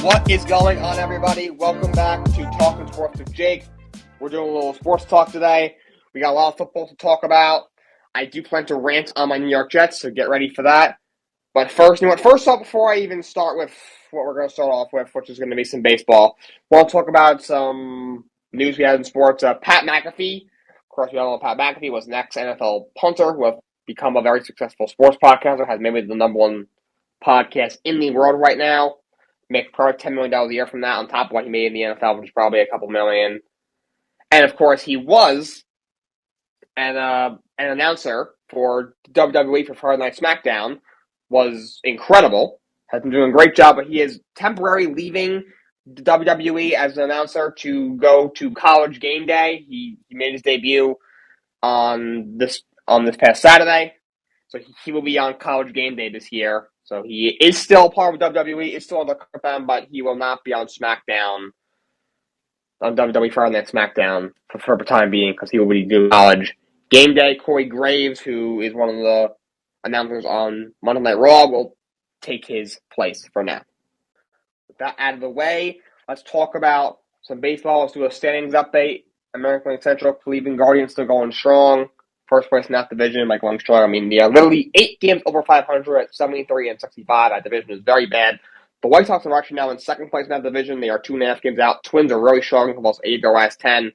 What is going on, everybody? Welcome back to Talkin Sports with Jake. We're doing a little sports talk today. We got a lot of football to talk about. I do plan to rant on my New York Jets, so get ready for that. But first, first off, before I even start with what we're going to start off with, which is going to be some baseball, I want to talk about some news we had in sports. Pat Mcafee, of course, we all know Pat Mcafee was an ex-NFL punter who has become a very successful sports podcaster, has maybe the number one podcast in the world right now. Make probably $10 million a year from that on top of what he made in the NFL, which is probably a couple million. And of course, he was an announcer for WWE for Friday Night SmackDown, was incredible, has been doing a great job, but he is temporarily leaving the WWE as an announcer to go to College Game Day. He made his debut on this past Saturday, so he will be on College Game Day this year. So he is still part of WWE, is still on the them, but he will not be on SmackDown, on WWE Friday Night SmackDown for the time being, because he will be doing College Game Day. Corey Graves, who is one of the announcers on Monday Night Raw, will take his place for now. With that out of the way, let's talk about some baseball. Let's do a standings update. American League Central, Cleveland Guardians still going strong. First place in that division, like going strong. I mean, they are literally 8 games over 500 at 73 and 65. That division is very bad. The White Sox are actually now in second place in that division. They are 2.5 games out. Twins are really strong, almost 8 of their last 10.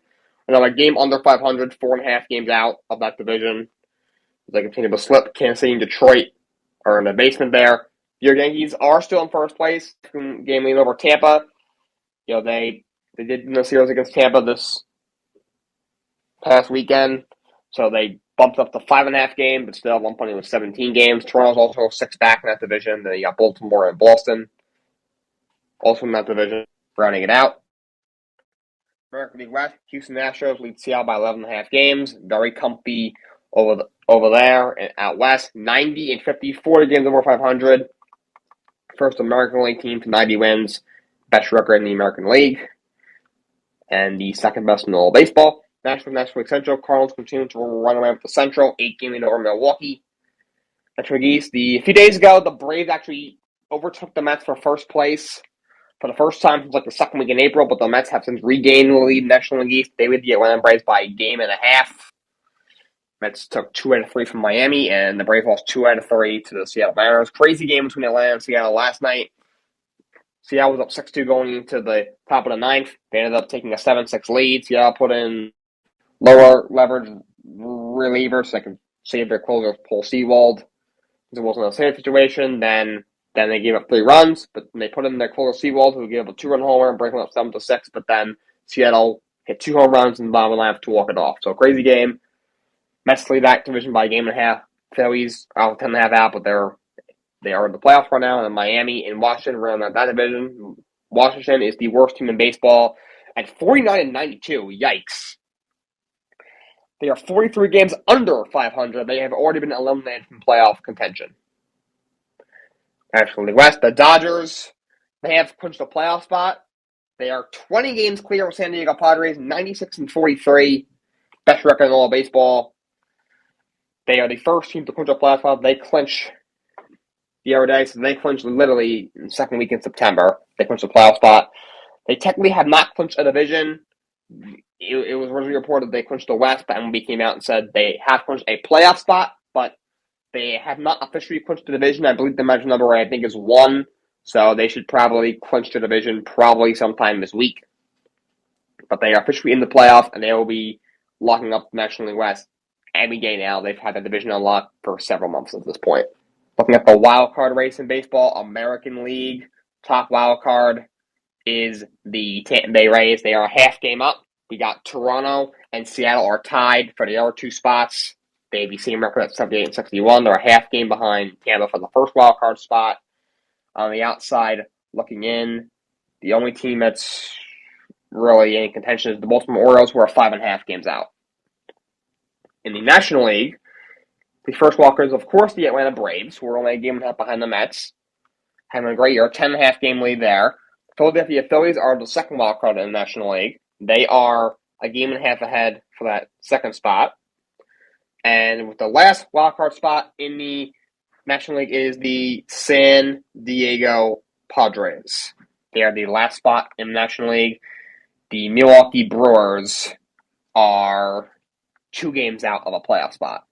Another game under 500, 4.5 games out of that division. They continue to slip. Kansas City and Detroit are in the basement there. Your Yankees are still in first place. Game lead over Tampa. They did the series against Tampa this past weekend, so they bumped up to 5.5 games, but still at one point it was 17 games. Toronto's also 6 back in that division. Then you got Baltimore and Boston also in that division, rounding it out. American League West, Houston Astros lead Seattle by 11.5 games. Very comfy over there and out west. 90 and 50, 40 games over 500. First American League team to 90 wins. Best record in the American League. And the second best in all baseball. National League Central, Cardinals continue to run away with the Central, 8 games over Milwaukee. National League East, a few days ago, the Braves actually overtook the Mets for first place for the first time since the second week in April, but the Mets have since regained the lead in National League East. They lead the Atlanta Braves by a game and a half. Mets took 2 out of 3 from Miami, and the Braves lost 2 out of 3 to the Seattle Mariners. Crazy game between Atlanta and Seattle last night. Seattle was up 6-2 going into the top of the ninth. They ended up taking a 7-6 lead. Seattle put in lower leverage relievers so they could save their closer, Paul Sewald. It wasn't a safe situation. Then they gave up 3 runs, but they put in their closer Sewald, who gave up a 2-run homer and breaking up 7-6. But then Seattle hit 2 home runs in the bottom of the lineup to walk it off. So crazy game. Mets lead that division by a game and a half. Phillies are 10.5 out, but they are in the playoffs right now. And Miami and Washington run that division. Washington is the worst team in baseball at 49-92. Yikes. They are 43 games under 500. They have already been eliminated from playoff contention. National League West, the Dodgers, they have clinched a playoff spot. They are 20 games clear of San Diego Padres, 96-43. Best record in all of baseball. They are the first team to clinch a playoff spot. They clinch the other day, so they clinched literally in the second week in September. They clinched a playoff spot. They technically have not clinched a division. It was originally reported they clinched the West, but MLB came out and said they have clinched a playoff spot, but they have not officially clinched the division. I believe the magic number, I think, is 1, so they should probably clinch the division probably sometime this week. But they are officially in the playoff, and they will be locking up the National League West every day now. They've had the division unlocked for several months at this point. Looking at the wild card race in baseball, American League, top wild card is the Tampa Bay Rays. They are a half game up. We got Toronto and Seattle are tied for the other 2 spots. They have the same record at 78 and 61. They're a half game behind Tampa for the first wild card spot. On the outside, looking in, the only team that's really in contention is the Baltimore Orioles, who are 5.5 games out. In the National League, the first walkers, of course, the Atlanta Braves, who are only a game and a half behind the Mets, having a great year, 10.5 game lead there. Philadelphia Phillies are the second wild card in the National League. They are a game and a half ahead for that second spot. And with the last wild card spot in the National League is the San Diego Padres. They are the last spot in the National League. The Milwaukee Brewers are 2 games out of a playoff spot.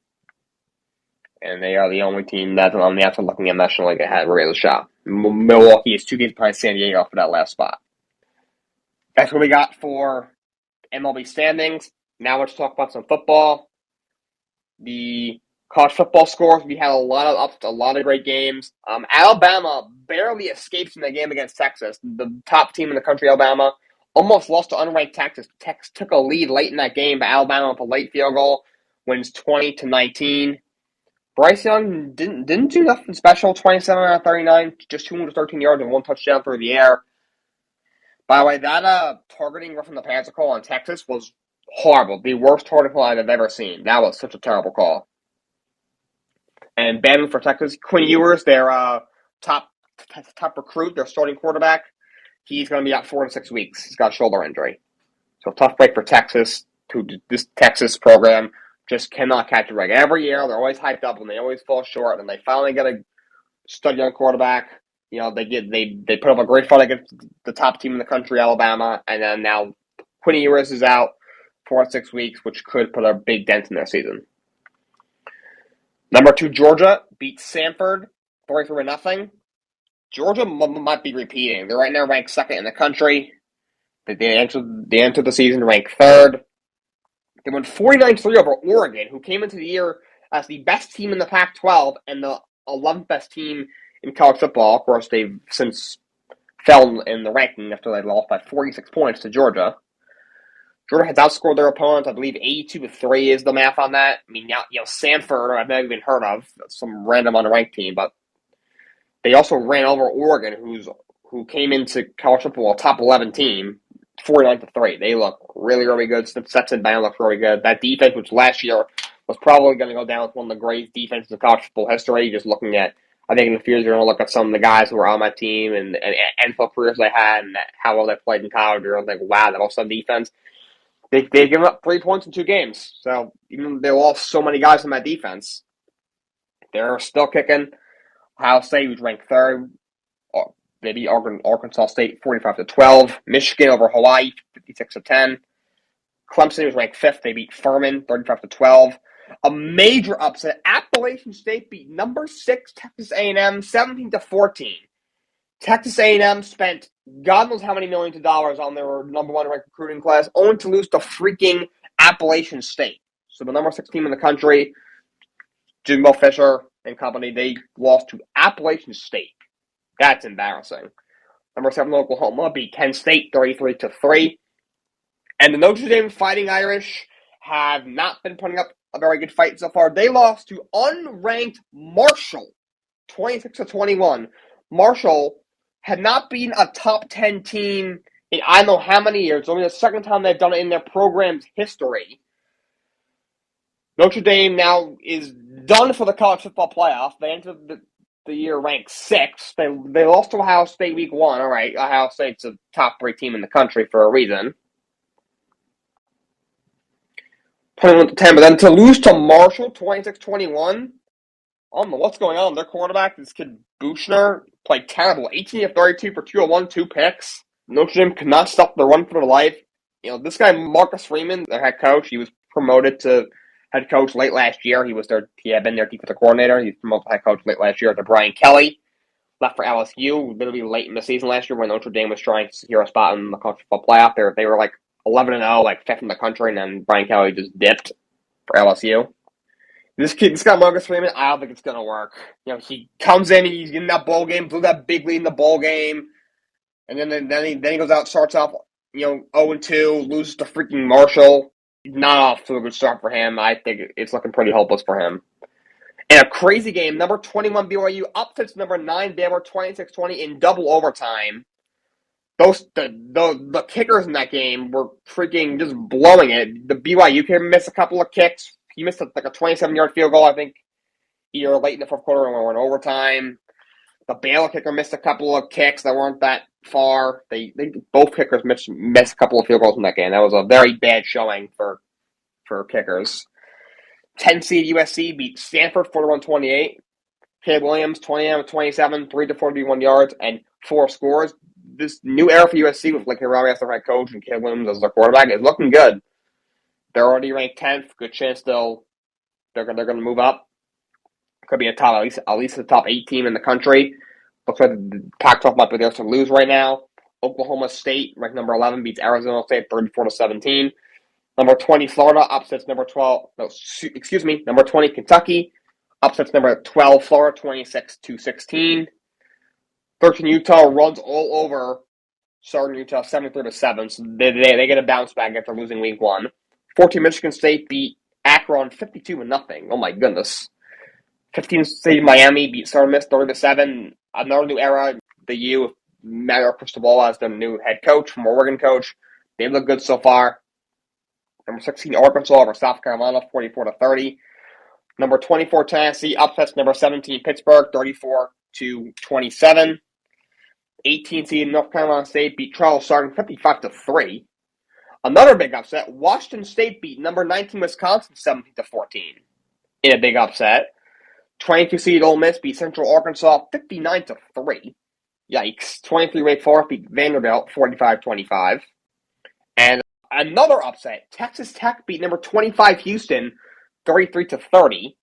And they are the only team that's on the outside looking at National League ahead really a shot. Milwaukee is 2 games behind San Diego for that last spot. That's what we got for MLB standings. Now let's talk about some football. The college football scores, we had a lot of ups, a lot of great games. Alabama barely escaped from the game against Texas. The top team in the country, Alabama, almost lost to unranked Texas. Texas took a lead late in that game, but Alabama with a late field goal wins 20-19. Bryce Young didn't do nothing special. 27 out of 39, just 213 yards and 1 touchdown through the air. By the way, that targeting from the Panthers call on Texas was horrible. The worst targeting call I've ever seen. That was such a terrible call. And banning for Texas, Quinn Ewers, their top recruit, their starting quarterback, he's going to be out 4 to 6 weeks. He's got a shoulder injury. So tough break for Texas. This Texas program just cannot catch a break. Every year, they're always hyped up and they always fall short. And they finally get a stud young quarterback. You know, they put up a great fight against the top team in the country, Alabama. And then now Quinn Ewers is out 4 to 6 weeks, which could put a big dent in their season. Number 2, Georgia beat Samford 43-0. Georgia might be repeating. They're right now ranked 2nd in the country. They entered the season ranked 3rd. They won 49-3 over Oregon, who came into the year as the best team in the Pac-12 and the 11th best team in college football. Of course, they've since fell in the ranking after they lost by 46 points to Georgia. Georgia has outscored their opponents, I believe 82-3 is the math on that. I mean, Samford, I've never even heard of, some random unranked team, but they also ran over Oregon, who came into college football a top 11 team, 49-3. They look really, really good. Stetson Bennett looks really good. That defense, which last year was probably going to go down as one of the greatest defenses in college football history, just looking at, I think in the future, you're going to look at some of the guys who were on my team and NFL careers they had and how well they played in college. You're going to think, wow, that was some defense. They've given up 3 points in 2 games. So even though they lost so many guys on that defense, they're still kicking. Ohio State, who's ranked 3rd. They beat Arkansas State 45-12. Michigan over Hawaii 56-10. Clemson, who's ranked 5th, they beat Furman 35-12. A major upset. Appalachian State beat number 6 Texas A&M 17-14. Texas A&M spent God knows how many millions of dollars on their number 1 ranked recruiting class, only to lose to freaking Appalachian State. So the number 6 team in the country, Jimbo Fisher and company, they lost to Appalachian State. That's embarrassing. Number 7 Oklahoma beat Kent State 33-3. And the Notre Dame Fighting Irish have not been putting up a very good fight so far. They lost to unranked Marshall 26-21. Marshall had not been a top 10 team in I don't know how many years. It's only the 2nd time they've done it in their program's history. Notre Dame now is done for the college football playoff. They entered the year ranked 6th. They lost to Ohio State week 1. All right, Ohio State's a top 3 team in the country for a reason. 21-10, but then to lose to Marshall 26-21. I don't know what's going on. Their quarterback, this kid Buchner, played terrible. 18 of 32 for 201, 2 picks. Notre Dame could not stop the run for their life. You know, this guy Marcus Freeman, their head coach, he was promoted to head coach late last year. He had been their defensive coordinator. He was promoted to head coach late last year to Brian Kelly. Left for LSU, literally late in the season last year when Notre Dame was trying to secure a spot in the college football playoff. They were like 11-0, like 5th in the country, and then Brian Kelly just dipped for LSU. This guy Marcus Freeman, I don't think it's gonna work. You know, he comes in, he's in that bowl game, blew that big lead in the bowl game, and then he goes out, starts off, 0-2, loses to freaking Marshall. Not off to a good start for him. I think it's looking pretty hopeless for him. In a crazy game, number 21 BYU upsets number 9 Baylor 26-20 in double overtime. The kickers in that game were freaking just blowing it. The BYU kicker missed a couple of kicks. He missed a 27-yard field goal, I think, either late in the 4th quarter or in overtime. The Baylor kicker missed a couple of kicks that weren't that far. They both kickers missed a couple of field goals in that game. That was a very bad showing for kickers. 10 seed USC beat Stanford 41-28. Caleb Williams 29-27, 3 for 41 yards and 4 scores. this new era for USC with Lincoln Riley as their head coach and Caleb Williams as their quarterback is looking good. They're already ranked 10th. Good chance they're going to move up. Could be at least the top 8 team in the country. Looks like the Pac-12 might be there to lose right now. Oklahoma State, ranked number 11, beats Arizona State 34-17. Number 20, Florida, upsets number 12. No, excuse me. Number 20, Kentucky, upsets number 12, Florida, 26-16. 13, Utah runs all over Southern Utah, 73-7. So they get a bounce back after losing week 1. 14, Michigan State beat Akron 52-0. Oh my goodness. 15, State Miami beat Southern Miss 30-7. Another new era. The U, Mario Cristobal as the new head coach, former Oregon coach. They look good so far. Number 16, Arkansas over South Carolina, 44-30. Number 24, Tennessee upsets number 17, Pittsburgh, 34-27. 18 seed North Carolina State beat Charles Sargent, 55-3. Another big upset, Washington State beat number 19, Wisconsin, 17-14 in a big upset. 22 seed Ole Miss beat Central Arkansas, 59-3. Yikes. 23 Wake Forest beat Vanderbilt, 45-25. And another upset, Texas Tech beat number 25 Houston, 33-30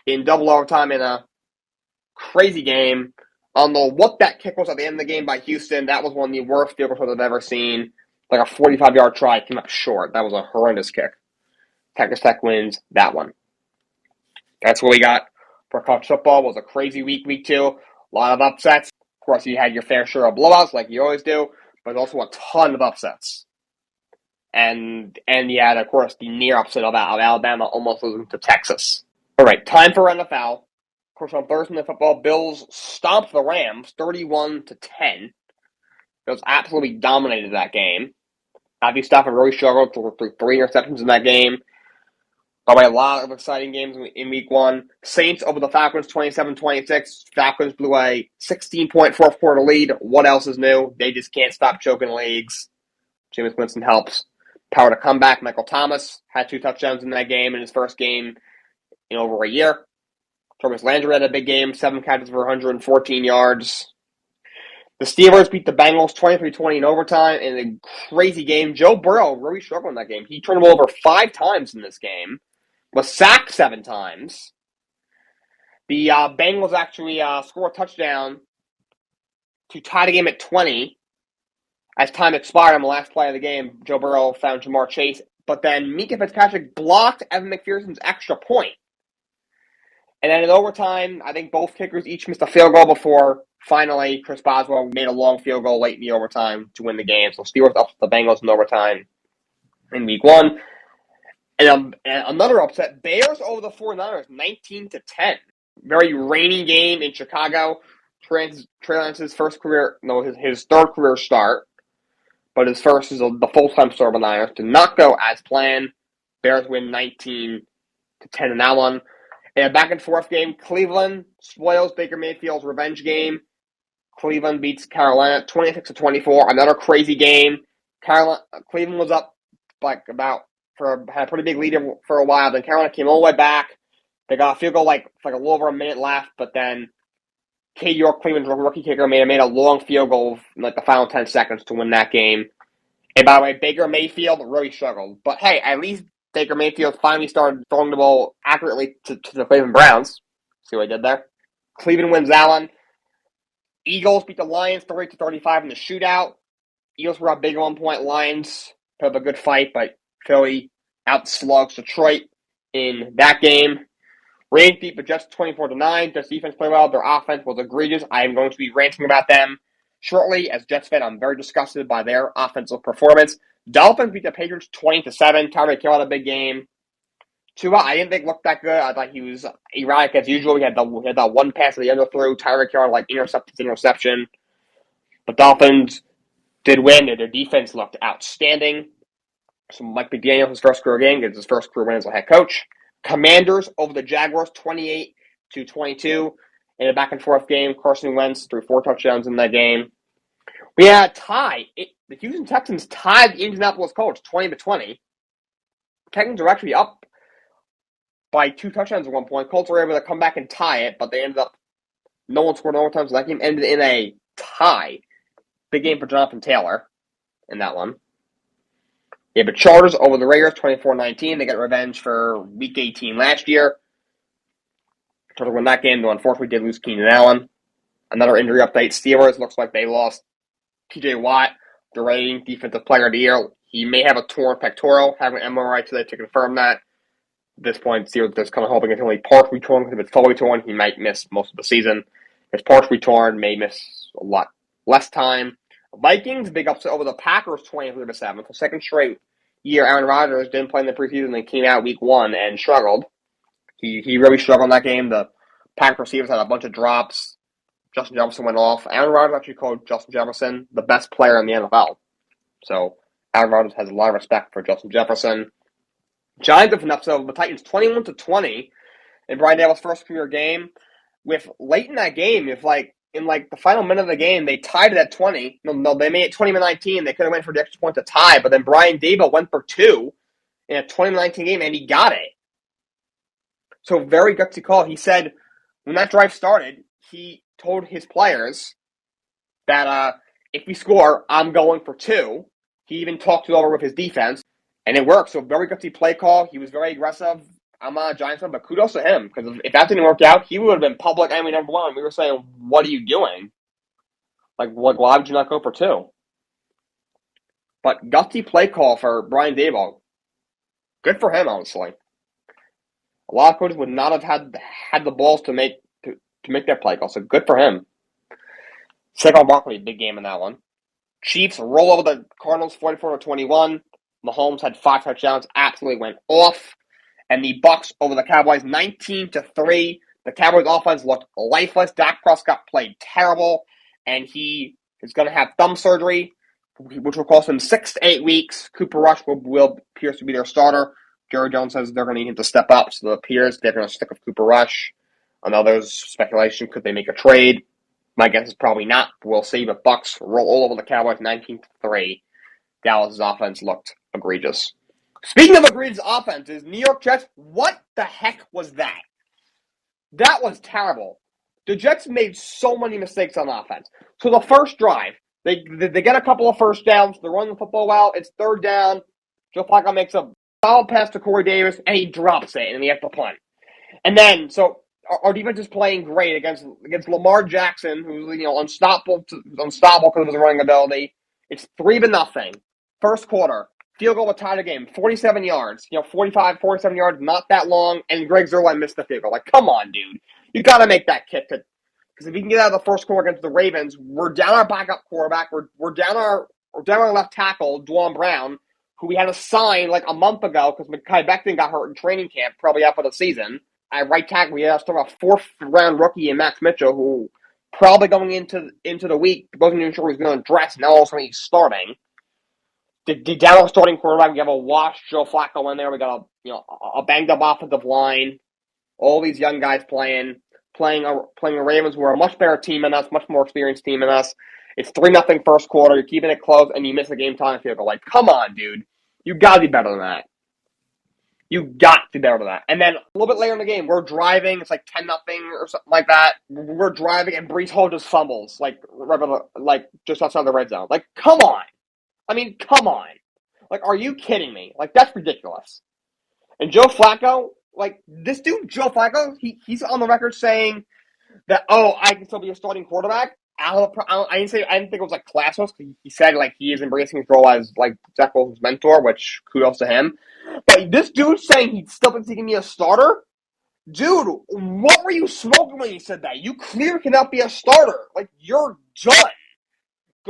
in double overtime in a crazy game. I don't know what that kick was at the end of the game by Houston. That was one of the worst field goals I've ever seen. Like a 45-yard try, came up short. That was a horrendous kick. Texas Tech wins that one. That's what we got for college football. It was a crazy week 2. A lot of upsets. Of course, you had your fair share of blowouts like you always do, but also a ton of upsets. And you had, of course, the near upset of Alabama almost losing to Texas. All right, time for NFL. Of course, on Thursday Night Football, Bills stomped the Rams 31-10. Bills absolutely dominated that game. Matthew Stafford really struggled through 3 interceptions in that game. By the way, a lot of exciting games in week 1. Saints over the Falcons 27-26. Falcons blew a 16-point fourth quarter lead. What else is new? They just can't stop choking leagues. Jameis Winston helps power to comeback. Michael Thomas had 2 touchdowns in that game in his first game in over a year. Thomas Landry had a big game, 7 catches for 114 yards. The Steelers beat the Bengals 23-20 in overtime in a crazy game. Joe Burrow really struggled in that game. He turned the ball over 5 times in this game, was sacked 7 times. The Bengals actually scored a touchdown to tie the game at 20. As time expired on the last play of the game, Joe Burrow found Jamar Chase, but then Mika Fitzpatrick blocked Evan McPherson's extra point. And then in overtime, I think both kickers each missed a field goal before finally Chris Boswell made a long field goal late in the overtime to win the game. So Steelers up the Bengals in overtime in week 1. And another upset, Bears over the 49ers, 19-10. Very rainy game in Chicago. Trey Lance's his third career start. But his first is the full-time start of the Niners. Did not go as planned. Bears win 19-10 in that one. In a back-and-forth game, Cleveland spoils Baker Mayfield's revenge game. Cleveland beats Carolina 26-24. Another crazy game. Cleveland was up had a pretty big lead for a while. Then Carolina came all the way back. They got a field goal like a little over a minute left, but then Cade York, Cleveland's rookie kicker, made a long field goal in the final 10 seconds to win that game. And by the way, Baker Mayfield really struggled. But hey, at least Baker Mayfield finally started throwing the ball accurately to the Cleveland Browns. See what I did there? Cleveland wins that one. Eagles beat the Lions 30-35 in the shootout. Eagles were up big at one point. Lions put up a good fight, but Philly outslugs Detroit in that game. Ravens beat the Jets 24-9. Jets defense played well. Their offense was egregious. I am going to be ranting about them shortly. As Jets fan, I'm very disgusted by their offensive performance. Dolphins beat the Patriots 20-7. Tyreek Hill had a big game. Tua, I didn't think looked that good. I thought he was erratic as usual. He had that one pass at the end of the throw. Tyreek Hill interception. But Dolphins did win. Their defense looked outstanding. So Mike McDaniel, his first career game, gets his first career win as a head coach. Commanders over the Jaguars 28-22 in a back-and-forth game. Carson Wentz threw 4 touchdowns in that game. We had a tie. The Houston Texans tied the Indianapolis Colts 20-20. Texans are actually up by 2 touchdowns at one point. Colts were able to come back and tie it, but they ended up no one scored in overtime, so that game ended in a tie. Big game for Jonathan Taylor in that one. You have the Chargers over the Raiders 24-19. They got revenge for Week 18 last year. Chargers won that game, though unfortunately did lose Keenan Allen. Another injury update. Steelers looks like they lost T.J. Watt, the reigning Defensive Player of the Year. He may have a torn pectoral. Having an MRI today to confirm that. At this point, Steelers just kind of hoping it's only partially torn, because if it's fully torn, he might miss most of the season. If it's partially torn, may miss a lot less time. Vikings, big upset over the Packers 23-7. For second straight year, Aaron Rodgers didn't play in the preseason and came out week one and struggled. He really struggled in that game. The Packers receivers had a bunch of drops. Justin Jefferson went off. Aaron Rodgers actually called Justin Jefferson the best player in the NFL. So Aaron Rodgers has a lot of respect for Justin Jefferson. Giants have an upset over the Titans 21-20 in Brian Daboll's first career game. With late in that game, in the final minute of the game, they tied it at 20. No, they made it 20-19. They could have went for the extra point to tie, but then Brian Daboll went for two in a 20-19 game, and he got it. So very gutsy call. He said when that drive started, he told his players that if we score, I'm going for two. He even talked it over with his defense, and it worked. So very gutsy play call. He was very aggressive. I'm not a Giants fan, but kudos to him, because if that didn't work out, he would have been public enemy number one. We were saying, what are you doing? Why would you not go for two? But gutsy play call for Brian Daboll. Good for him, honestly. A lot of coaches would not have had the balls to make that play call, so good for him. Saquon Barkley, big game in that one. Chiefs roll over the Cardinals 44-21. Mahomes had 5 touchdowns, absolutely went off. And the Bucs over the Cowboys 19-3. The Cowboys offense looked lifeless. Dak Prescott played terrible, and he is going to have thumb surgery, which will cost him 6 to 8 weeks. Cooper Rush will appears to be their starter. Jerry Jones says they're going to need him to step up, so it appears they're going to stick with Cooper Rush. I know there's speculation, could they make a trade? My guess is probably not. We'll see. But Bucs roll all over the Cowboys 19-3. Dallas' offense looked egregious. Speaking of egregious offenses, New York Jets, what the heck was that? That was terrible. The Jets made so many mistakes on offense. So the first drive, they get a couple of first downs. They're running the football well. It's third down. Joe Flacco makes a solid pass to Corey Davis, and he drops it, and he has to punt. And then, so our defense is playing great against Lamar Jackson, who's unstoppable because of his running ability. It's 3-0. First quarter. Field goal to tie the game, 47 yards. 45, 47 yards, not that long, and Greg Zuerlein missed the field goal. Come on, dude. You got to make that kick. Because if we can get out of the first quarter against the Ravens, we're down our backup quarterback. We're down our left tackle, Dwan Brown, who we had to sign a month ago because Mekhi Becton got hurt in training camp, probably out for the season. At right tackle, we have a fourth-round rookie in Max Mitchell, who probably going into the week wasn't even sure he was going to dress. Now all of a sudden he's starting. The down starting quarterback, we have a washed Joe Flacco in there. We got a banged up offensive line. All these young guys playing the Ravens, who are a much better team than us, much more experienced team than us. It's 3-0 first quarter. You're keeping it close, and you miss a game-time field goal. Come on, dude. You got to be better than that. You got to be better than that. And then a little bit later in the game, we're driving. It's 10-0 or something like that. We're driving, and Breece Hall just fumbles, just outside the red zone. Come on. I mean, come on. Are you kidding me? That's ridiculous. And Joe Flacco, this dude, Joe Flacco, he's on the record saying that, I can still be a starting quarterback. I didn't think it was classless. He said he is embracing his role as Zach Wilson's mentor, which kudos to him. But this dude saying he still thinks he can be a starter? Dude, what were you smoking when you said that? You clearly cannot be a starter. You're done.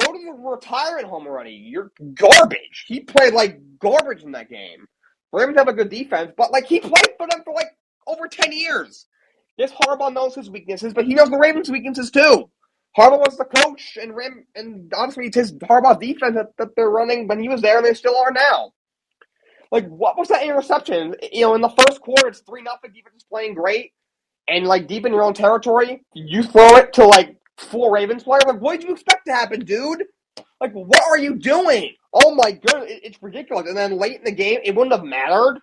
Go to the retirement home already. You're garbage. He played garbage in that game. Ravens have a good defense, but he played for them for over 10 years. Yes, Harbaugh knows his weaknesses, but he knows the Ravens' weaknesses too. Harbaugh was the coach, and obviously it's his Harbaugh's defense that they're running when he was there, and they still are now. What was that interception? In the first quarter, it's 3-0. Defense is playing great, and deep in your own territory, you throw it to 4 Ravens players. What did you expect to happen, dude? What are you doing? Oh my goodness, it's ridiculous. And then late in the game, it wouldn't have mattered.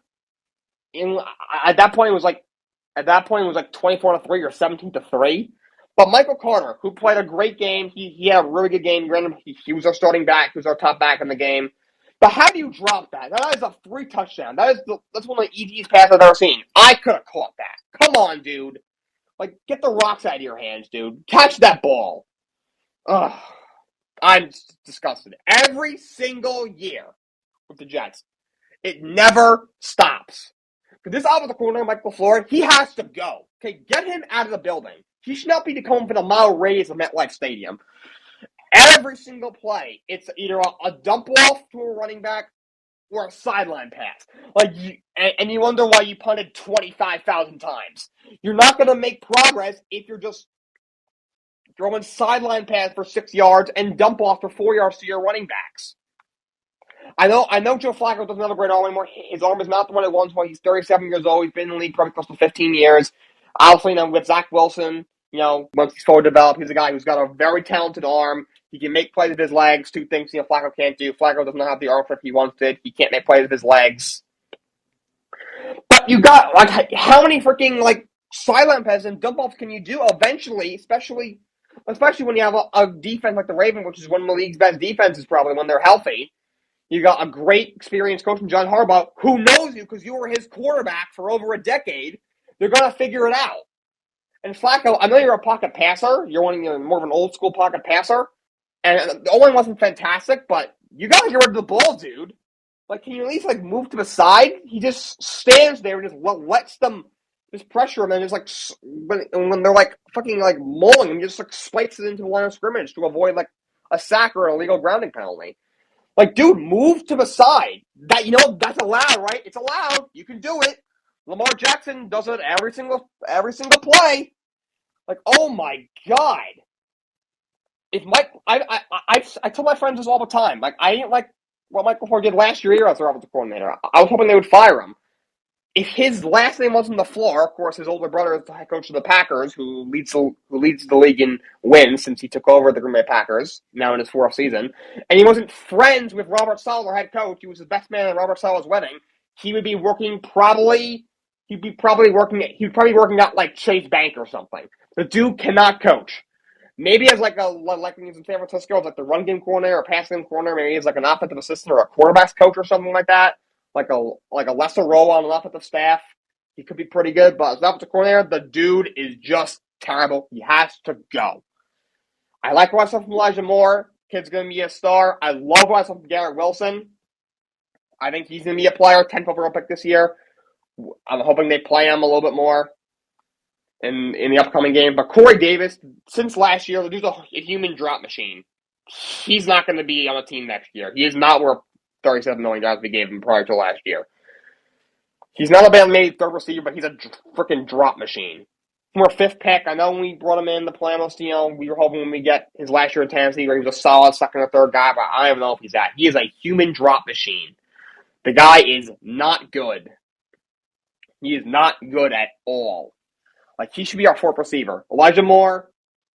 At that point, it was 24-3 or 17-3. But Michael Carter, who played a great game, he had a really good game. Granted, he was our starting back. He was our top back in the game. But how do you drop that? That is a free touchdown. That's one of the easiest passes I've ever seen. I could have caught that. Come on, dude. Like, get the rocks out of your hands, dude. Catch that ball. Ugh. I'm disgusted. Every single year with the Jets, it never stops. This offensive coordinator, Mike LaFleur, he has to go. Okay, get him out of the building. He should not be coming from a mile radius of MetLife Stadium. Every single play, it's either a dump off to a running back or a sideline pass. And you wonder why you punted 25,000 times. You're not going to make progress if you're just throwing sideline pass for 6 yards and dump off for 4 yards to your running backs. I know Joe Flacco doesn't have a great arm anymore. His arm is not the one it was when he's 37 years old. He's been in the league probably close to 15 years. Obviously, with Zach Wilson, once he's fully developed, he's a guy who's got a very talented arm. He can make plays with his legs, two things Flacco can't do. Flacco does not have the arm flip he once did. He can't make plays with his legs. But you got, how many freaking, silent passes and dump-offs can you do eventually, especially when you have a defense like the Ravens, which is one of the league's best defenses probably when they're healthy. You got a great experienced coach in John Harbaugh who knows you because you were his quarterback for over a decade. They're going to figure it out. And Flacco, I know you're a pocket passer. You're more of an old school pocket passer. And the O-line wasn't fantastic, but you got to get rid of the ball, dude. Can you at least move to the side? He just stands there and just lets them just pressure him, and just when they're fucking mauling him, he just spikes it into the line of scrimmage to avoid a sack or an illegal grounding penalty. Dude, move to the side. That's allowed, right? It's allowed. You can do it. Lamar Jackson does it every single play. Oh my God. If Mike, I tell my friends this all the time. I didn't like what Michael Ford did last year as their offensive coordinator. I was hoping they would fire him. If his last name wasn't LaFleur, of course, his older brother is the head coach of the Packers, who leads the league in wins since he took over the Green Bay Packers, now in his 4th season, and he wasn't friends with Robert Saleh, head coach. He was the best man at Robert Saleh's wedding. He would be working working out like Chase Bank or something. The dude cannot coach. Maybe as like when he's in San Francisco, as the run game coordinator or pass game coordinator, maybe he's an offensive assistant or a quarterback's coach or something like that. Like a lesser role on an offensive staff. He could be pretty good, but as an offensive coordinator, the dude is just terrible. He has to go. I like what I saw from Elijah Moore. Kid's going to be a star. I love what I saw from Garrett Wilson. I think he's going to be a player, 10th overall pick this year. I'm hoping they play him a little bit more in the upcoming game. But Corey Davis, since last year, the dude's a human drop machine. He's not going to be on the team next year. He is not worth $37 million we gave him prior to last year. He's not a bad made third receiver, but he's a freaking drop machine. More 5th pick. I know when we brought him in, the plan was, we were hoping when we get his last year in Tennessee where he was a solid 2nd or 3rd guy, but I don't know if he's that. He is a human drop machine. The guy is not good. He is not good at all. He should be our 4th receiver. Elijah Moore,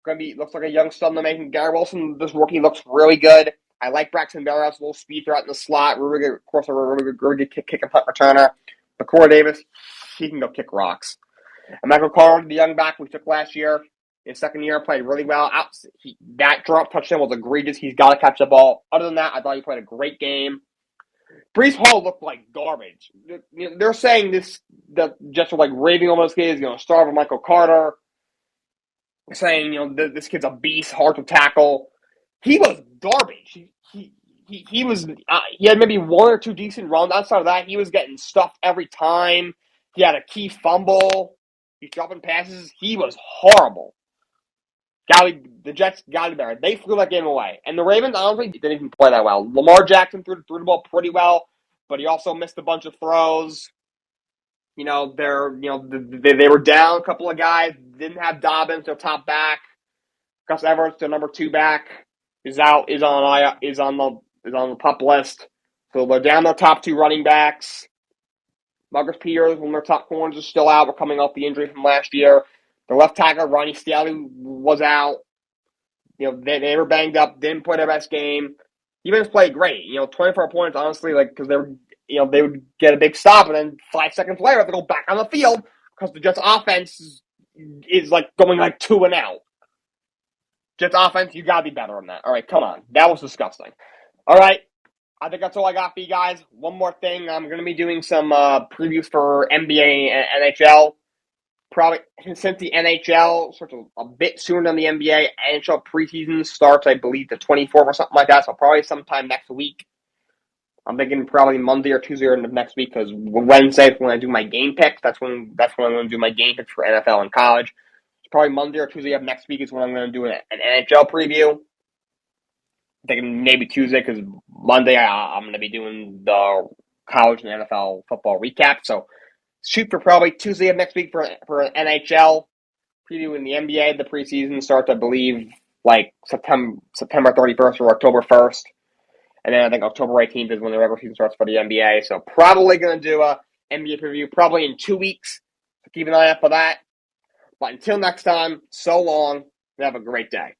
looks like a young stud in the making. Garrett Wilson, this rookie, looks really good. I like Braxton Berrios, a little speed threat in the slot. Really good, of course, a really good kick and punt returner. But Corey Davis, he can go kick rocks. And Michael Carter, the young back we took last year, his 2nd year, played really well. That drop touchdown was egregious. He's got to catch the ball. Other than that, I thought he played a great game. Breece Hall looked like garbage. They're saying the Jets are raving on this kid. He's going to start with Michael Carter. Saying, this kid's a beast, hard to tackle. He was garbage. He was. He had maybe 1 or 2 decent runs. Outside of that, he was getting stuffed every time. He had a key fumble. He's dropping passes. He was horrible. The Jets got it there. They flew that game away. And the Ravens, honestly, didn't even play that well. Lamar Jackson threw the ball pretty well, but he also missed a bunch of throws. They were down a couple of guys. Didn't have Dobbins, their top back. Gus Everett, their number 2 back, is out. Is on the PUP list. So they're down their top 2 running backs. Marcus Peters, one of their top corners, is still out. We're coming off the injury from last year. The left tackle, Ronnie Stanley, was out. They were banged up. Didn't play their best game. Evans played great. 24 points, honestly, because they were. They would get a big stop, and then 5 seconds later, they go back on the field because the Jets' offense is going 2 and out. Jets offense, you gotta be better than that. All right, come on. That was disgusting. All right, I think that's all I got for you guys. One more thing, I'm going to be doing some previews for NBA and NHL. Probably since the NHL starts a bit sooner than the NBA, NHL preseason starts, I believe, the 24th or something like that. So probably sometime next week. I'm thinking probably Monday or Tuesday of next week because Wednesday is when I do my game picks. That's when I'm going to do my game picks for NFL and college. It's probably Monday or Tuesday of next week is when I'm going to do an NHL preview. I'm thinking maybe Tuesday because Monday I'm going to be doing the college and NFL football recap. So shoot for probably Tuesday of next week for NHL preview. In the NBA. The preseason starts, I believe, like September 31st or October 1st. And then I think October 18th is when the regular season starts for the NBA. So probably going to do a NBA preview probably in 2 weeks. So keep an eye out for that. But until next time, so long and have a great day.